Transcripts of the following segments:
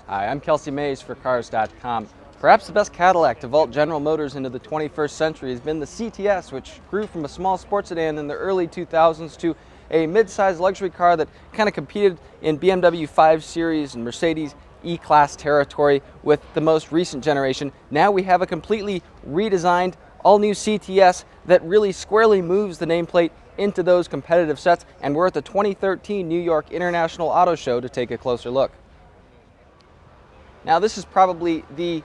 Hi, I'm Kelsey for Cars.com. Perhaps the best Cadillac to vault General Motors into the 21st century has been the CTS, which grew from a small sports sedan in the early 2000s to a mid-sized luxury car that kind of competed in BMW 5 Series and Mercedes E-Class territory with the most recent generation. Now we have a completely redesigned, all-new CTS that really squarely moves the nameplate into those competitive sets, and we're at the 2013 New York International Auto Show to take a closer look. Now, this is probably the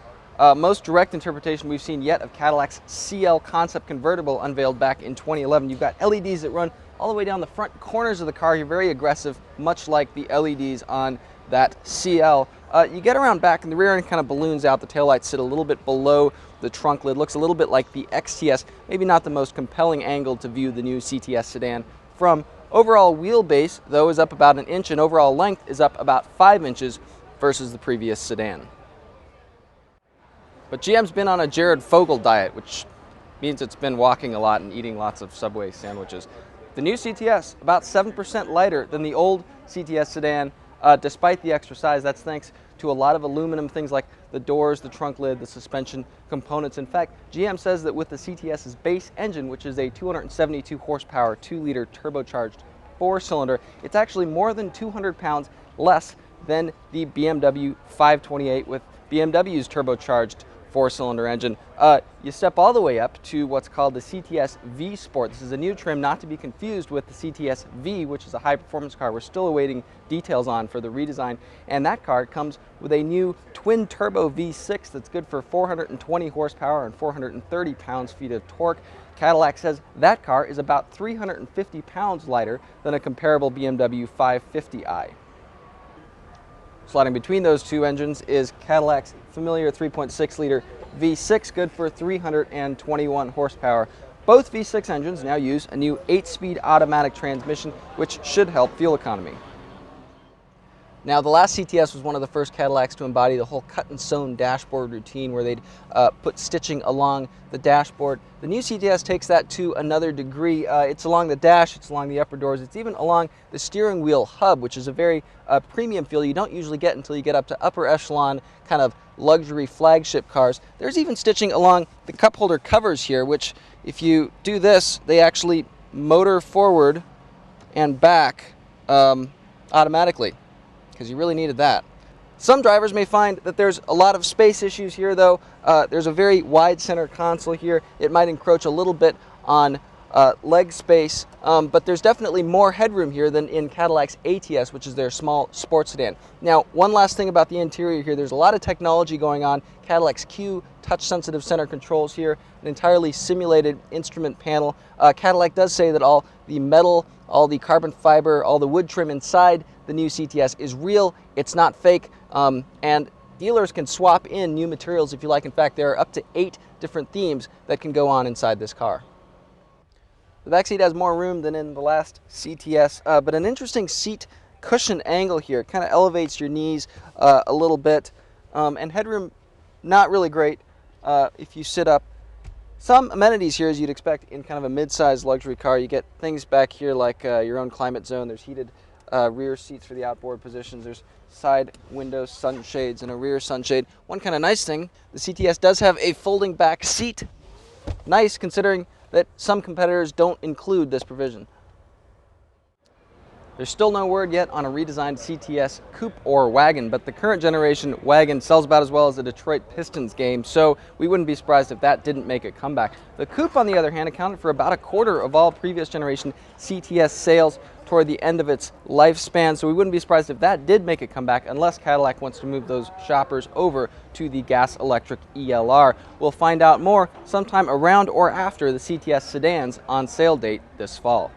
most direct interpretation we've seen yet of Cadillac's CL concept convertible unveiled back in 2011. You've got LEDs that run all the way down the front corners of the car here, very aggressive, much like the LEDs on that CL. You get around back and the rear end kind of balloons out. The taillights sit a little bit below the trunk lid. Looks a little bit like the XTS, maybe not the most compelling angle to view the new CTS sedan from. Overall wheelbase, though, is up about 1 inch, and overall length is up about 5 inches versus the previous sedan. But GM's been on a Jared Fogle diet, which means it's been walking a lot and eating lots of Subway sandwiches. The new CTS, about 7% lighter than the old CTS sedan, despite the extra size. That's thanks to a lot of aluminum, things like the doors, the trunk lid, the suspension components. In fact, GM says that with the CTS's base engine, which is a 272 horsepower, 2-liter turbocharged 4-cylinder, it's actually more than 200 pounds less than the BMW 528 with BMW's turbocharged 4-cylinder engine. You step all the way up to what's called the cts-v Sport. This is a new trim, not to be confused with the cts-v, which is a high-performance car we're still awaiting details on for the redesign. And that car comes with a new twin-turbo V6 that's good for 420 horsepower and 430 pounds-feet of torque. Cadillac says that car is about 350 pounds lighter than a comparable BMW 550i. Sliding between those two engines is Cadillac's familiar 3.6-liter V6, good for 321 horsepower. Both V6 engines now use a new 8-speed automatic transmission, which should help fuel economy. Now, the last CTS was one of the first Cadillacs to embody the whole cut-and-sewn dashboard routine where they'd put stitching along the dashboard. The new CTS takes that to another degree. It's along the dash, it's along the upper doors, it's even along the steering wheel hub, which is a very premium feel you don't usually get until you get up to upper echelon kind of luxury flagship cars. There's even stitching along the cup holder covers here, which if you do this, they actually motor forward and back automatically, because you really needed that. Some drivers may find that there's a lot of space issues here, though. There's a very wide center console here. It might encroach a little bit on leg space, but there's definitely more headroom here than in Cadillac's ATS, which is their small sports sedan. Now, one last thing about the interior here, there's a lot of technology going on. Cadillac's Q touch-sensitive center controls here, an entirely simulated instrument panel. Cadillac does say that all the metal, all the carbon fiber, all the wood trim inside the new CTS is real, it's not fake, and dealers can swap in new materials if you like. In fact, there are up to 8 different themes that can go on inside this car. The backseat has more room than in the last CTS, but an interesting seat cushion angle here. It kind of elevates your knees a little bit, and headroom not really great if you sit up. Some amenities here, as you'd expect in kind of a mid-sized luxury car. You get things back here like your own climate zone. There's heated rear seats for the outboard positions. There's side window sunshades and a rear sunshade. One kind of nice thing, the CTS does have a folding back seat. Nice, considering that some competitors don't include this provision. There's still no word yet on a redesigned CTS coupe or wagon, but the current generation wagon sells about as well as the Detroit Pistons game, so we wouldn't be surprised if that didn't make a comeback. The coupe, on the other hand, accounted for about 1/4 of all previous generation CTS sales toward the end of its lifespan, so we wouldn't be surprised if that did make a comeback, unless Cadillac wants to move those shoppers over to the gas-electric ELR. We'll find out more sometime around or after the CTS sedan's on-sale date this fall.